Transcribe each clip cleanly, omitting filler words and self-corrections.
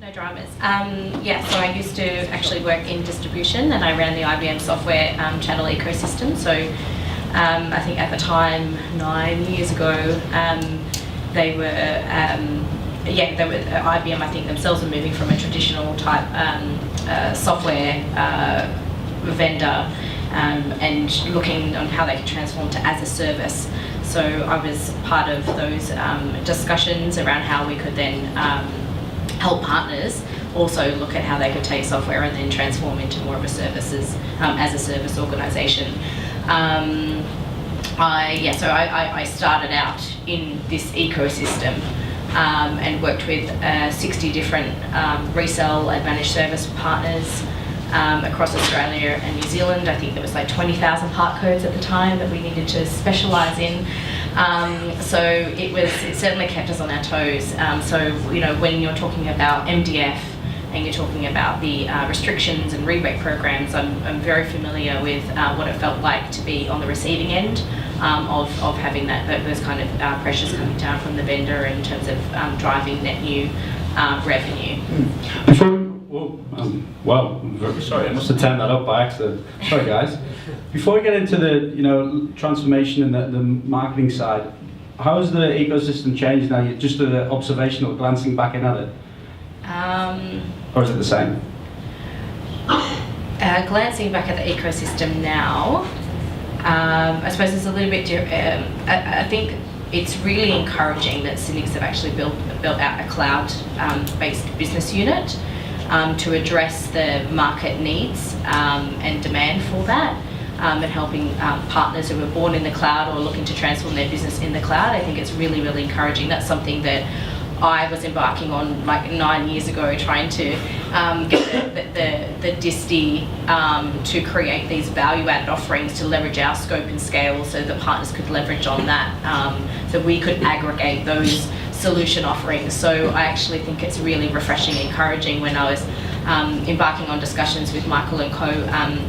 No dramas. So I used to actually work in distribution, and I ran the IBM software channel ecosystem. So I think at the time, 9 years ago, they were IBM. I think themselves were moving from a traditional type software vendor and looking on how they could transform to as a service. So I was part of those discussions around how we could then help partners also look at how they could take software and then transform into more of a services as a service organisation. I started out in this ecosystem and worked with 60 different resale and managed service partners across Australia and New Zealand. I think there was like 20,000 part codes at the time that we needed to specialise in. So it certainly kept us on our toes. When you're talking about MDF and you're talking about the restrictions and rebate programs, I'm very familiar with what it felt like to be on the receiving end of having those kind of pressures coming down from the vendor in terms of driving net new revenue. Sorry, I must have turned that up by accident. Sorry, guys. Before we get into the transformation and the marketing side, how has the ecosystem changed now? Just observational, glancing back in at it, or is it the same? Glancing back at the ecosystem now, I suppose it's a little bit different. I think it's really encouraging that Synnex have actually built out a cloud-based business unit to address the market needs and demand for that, and helping partners who are born in the cloud or looking to transform their business in the cloud. I think it's really, really encouraging. That's something that I was embarking on like 9 years ago, trying to get the DISTI to create these value-added offerings to leverage our scope and scale so that partners could leverage on that, so we could aggregate those solution offerings. So I actually think it's really refreshing and encouraging when I was embarking on discussions with Michael and co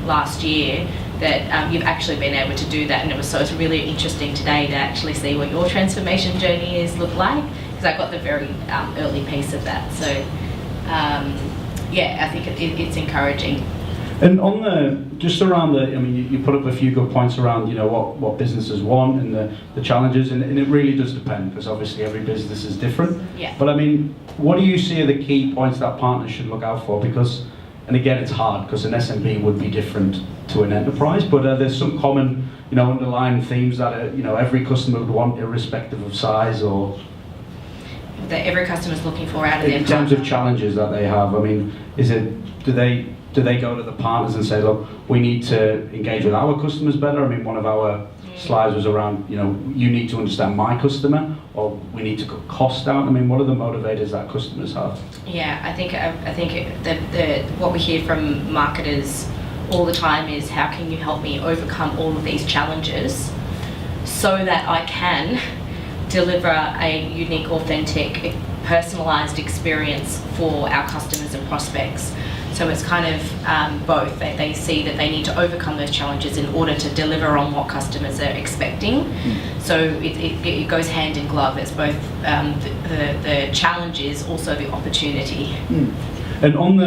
last year that you've actually been able to do that, and it's really interesting today to actually see what your transformation journey look like, because I got the very early piece of that. So I think it's encouraging. And on you put up a few good points around what businesses want and the challenges, and it really does depend, because obviously every business is different. Yeah. But I mean, what do you see are the key points that partners should look out for? Because, and again, it's hard because an SMB would be different to an enterprise, but there's some common underlying themes that every customer would want, irrespective of size, or that every customer is looking for out of their in terms of challenges that they have. I mean, do they go to the partners and say, look, we need to engage with our customers better? I mean, one of our slides was around, you need to understand my customer, or we need to cut costs down. I mean, what are the motivators that customers have? Yeah, I think what we hear from marketers all the time is, how can you help me overcome all of these challenges so that I can deliver a unique, authentic, personalised experience for our customers and prospects. So it's kind of both. They see that they need to overcome those challenges in order to deliver on what customers are expecting. So it goes hand in glove. It's both the challenges, also the opportunity. And on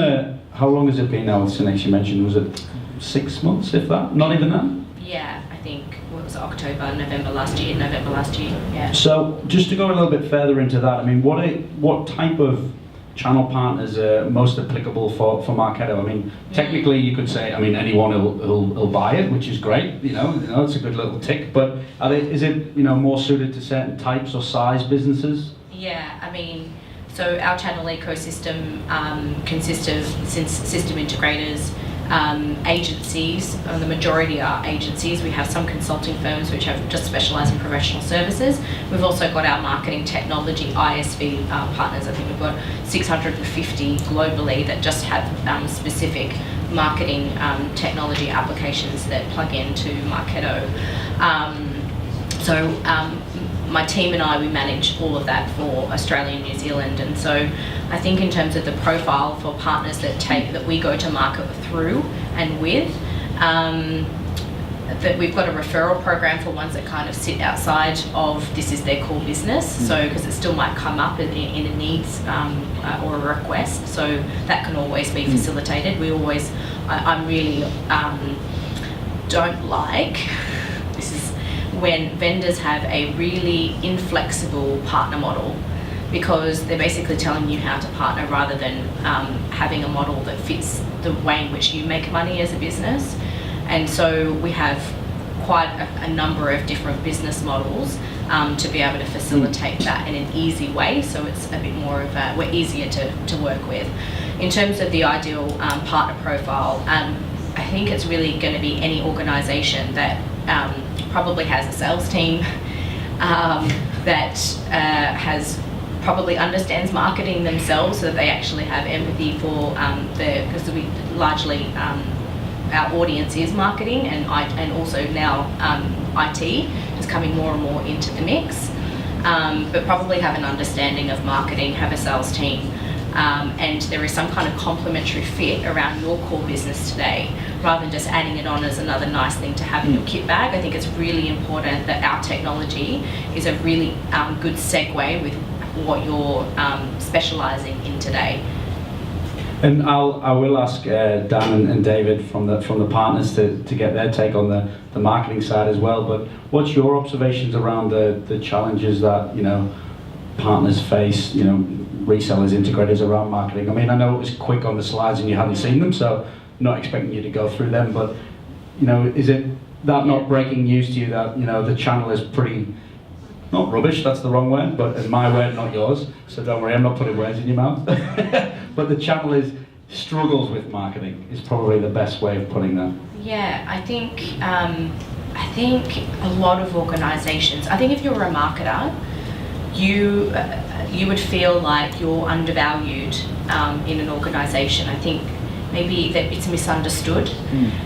how long has it been now with Synnex? You mentioned, was it 6 months, if that? Not even that? Yeah, I think it was November last year. Yeah. So just to go a little bit further into that, I mean, what type of channel partners are most applicable for Marketo? I mean, technically you could say, I mean, anyone will buy it, which is great. It's a good little tick. But is it more suited to certain types or size businesses? Yeah, I mean, so our channel ecosystem consists of system integrators, agencies, and the majority are agencies. We have some consulting firms which have just specialised in professional services. We've also got our marketing technology ISV partners. I think we've got 650 globally that just have specific marketing technology applications that plug into Marketo. My team and I, we manage all of that for Australia and New Zealand, and so I think in terms of the profile for partners that we go to market through and with, that we've got a referral program for ones that kind of sit outside of this is their core business. So because it still might come up in a needs or a request, so that can always be facilitated. I'm really don't like this is when vendors have a really inflexible partner model, because they're basically telling you how to partner rather than having a model that fits the way in which you make money as a business. And so we have quite a number of different business models to be able to facilitate that in an easy way, so it's a bit more of we're easier to work with. In terms of the ideal partner profile, I think it's really going to be any organisation that probably has a sales team that probably understands marketing themselves, so that they actually have empathy for because we largely our audience is marketing, and also now IT is coming more and more into the mix, but probably have an understanding of marketing, have a sales team, and there is some kind of complementary fit around your core business today, rather than just adding it on as another nice thing to have in your kit bag. I think it's really important that our technology is a really good segue with what you're specialising in today. And I will ask Dan and David from the partners to get their take on the marketing side as well. But what's your observations around the challenges that partners face, resellers, integrators around marketing? I mean, I know it was quick on the slides and you hadn't seen them, so not expecting you to go through them. But is it that not breaking news to you that the channel is pretty, not rubbish, that's the wrong word, but in my word, not yours, so don't worry, I'm not putting words in your mouth. But the channel struggles with marketing, is probably the best way of putting that. Yeah, I think a lot of organisations, I think if you're a marketer, you would feel like you're undervalued in an organisation. I think maybe that it's misunderstood.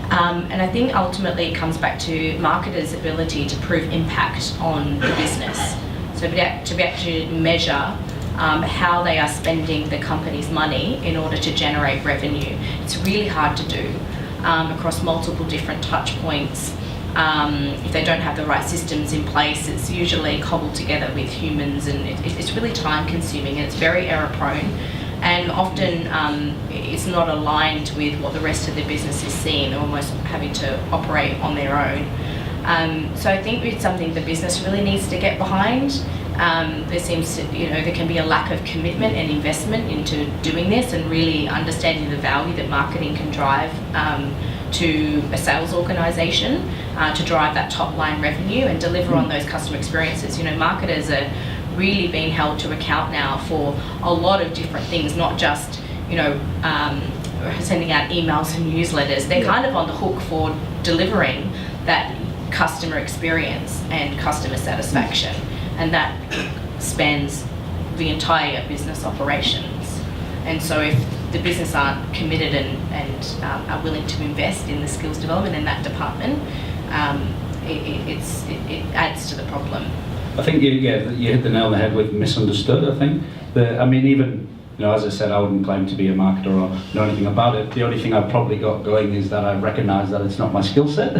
And I think ultimately it comes back to marketers' ability to prove impact on the business. So to be able to measure how they are spending the company's money in order to generate revenue. It's really hard to do across multiple different touch points. If they don't have the right systems in place, it's usually cobbled together with humans, and it's really time consuming, and it's very error prone. And often it's not aligned with what the rest of the business is seeing. They're almost having to operate on their own. So I think it's something the business really needs to get behind. There seems to, there can be a lack of commitment and investment into doing this and really understanding the value that marketing can drive to a sales organisation to drive that top line revenue and deliver on those customer experiences. Marketers are really being held to account now for a lot of different things, not just sending out emails and newsletters. They're kind of on the hook for delivering that customer experience and customer satisfaction, and that spans the entire business operations. And so if the business aren't committed and are willing to invest in the skills development in that department, it adds to the problem. I think you hit the nail on the head with misunderstood. I think even as I said, I wouldn't claim to be a marketer or know anything about it. The only thing I've probably got going is that I recognise that it's not my skill set.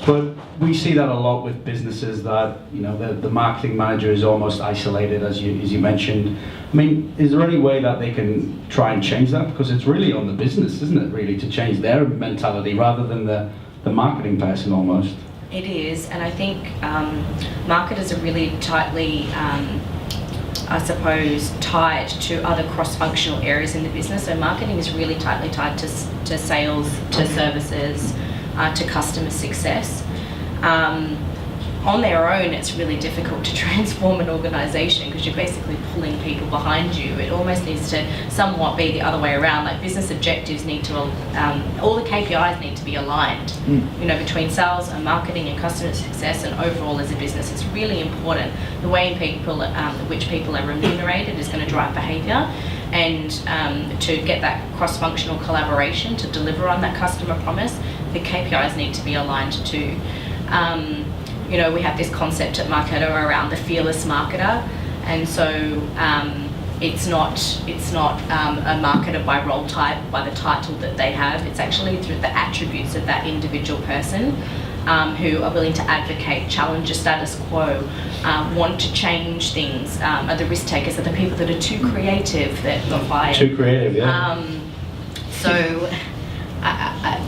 But we see that a lot with businesses that the marketing manager is almost isolated, as you mentioned. I mean, is there any way that they can try and change that? Because it's really on the business, isn't it, really, to change their mentality rather than the marketing person almost. It is, and I think marketers are really tightly, tied to other cross-functional areas in the business. So marketing is really tightly tied to sales, to services, to customer success. On their own, it's really difficult to transform an organisation because you're basically pulling people behind you. It almost needs to somewhat be the other way around. Like business objectives need to, all the KPIs need to be aligned, between sales and marketing and customer success and overall as a business. It's really important. The way which people are remunerated is going to drive behaviour, and to get that cross-functional collaboration to deliver on that customer promise, the KPIs need to be aligned too. We have this concept at Marketo around the fearless marketer, and so it's not a marketer by role type, by the title that they have. It's actually through the attributes of that individual person, who are willing to advocate, challenge a status quo, want to change things, are the risk takers, are the people that are too creative that got fired. Too creative, yeah. So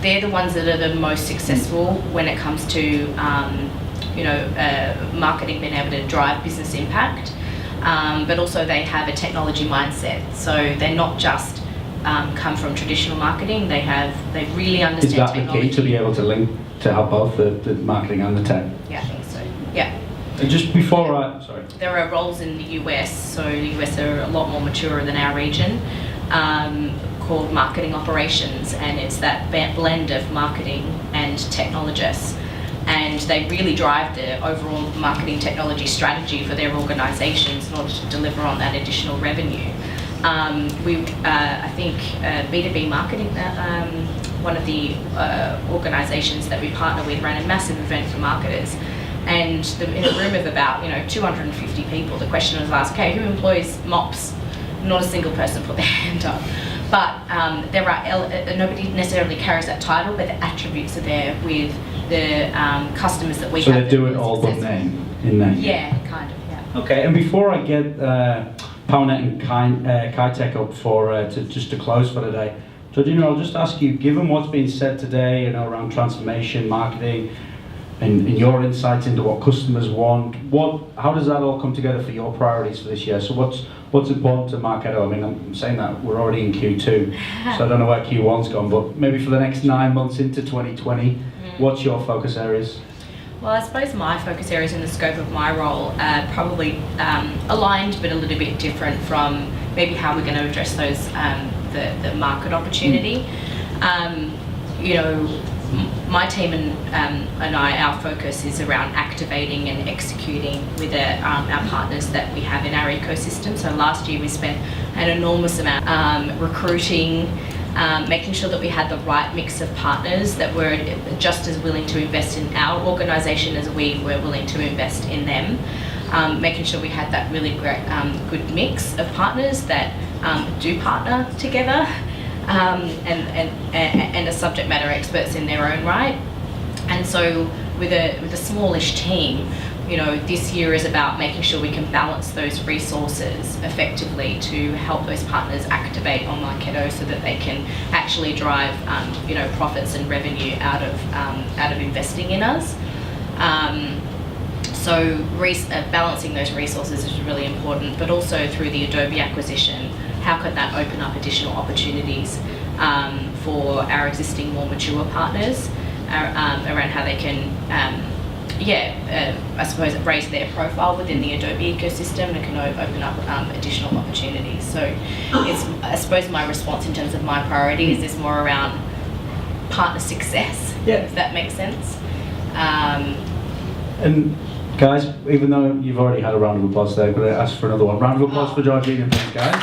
they're the ones that are the most successful when it comes to marketing, being able to drive business impact. But also they have a technology mindset. So they're not just come from traditional marketing. They really understand Is that technology. the key, to be able to link to have both the marketing and the tech? Yeah, I think so. Yeah. And just before sorry. There are roles in the US, so the US are a lot more mature than our region, called marketing operations, and it's that blend of marketing and technologists. And they really drive the overall marketing technology strategy for their organisations in order to deliver on that additional revenue. I think B2B Marketing, one of the organisations that we partner with, ran a massive event for marketers. And in a room of about 250 people, the question was asked, okay, who employs mops? Not a single person put their hand up. But there are nobody necessarily carries that title, but the attributes are there with the customers that we have. So they do it all but name, in name? Yeah, kind of, yeah. Okay, and before I get PowerNet and Kitech up to close for today, Georgina, I'll just ask you, given what's been said today, around transformation, marketing, and your insights into what customers want, how does that all come together for your priorities for this year? So what's important to Marketo? I mean, I'm saying that we're already in Q2, so I don't know where Q1's gone, but maybe for the next 9 months into 2020, what's your focus areas? Well, I suppose my focus areas in the scope of my role are probably aligned, but a little bit different from maybe how we're going to address those the market opportunity. My team and I, our focus is around activating and executing with our partners that we have in our ecosystem. So last year we spent an enormous amount recruiting, making sure that we had the right mix of partners that were just as willing to invest in our organisation as we were willing to invest in them. Making sure we had that really great, good mix of partners that do partner together. And are subject matter experts in their own right. And so with a smallish team, this year is about making sure we can balance those resources effectively to help those partners activate on Marketo so that they can actually drive profits and revenue out of investing in us. So balancing those resources is really important, but also through the Adobe acquisition, how could that open up additional opportunities for our existing more mature partners around how they can, I suppose, raise their profile within the Adobe ecosystem and can open up additional opportunities. So I suppose my response in terms of my priorities is more around partner success, if that makes sense. And guys, even though you've already had a round of applause there, I'm going to ask for another one. Round of applause for Georgina, please, guys.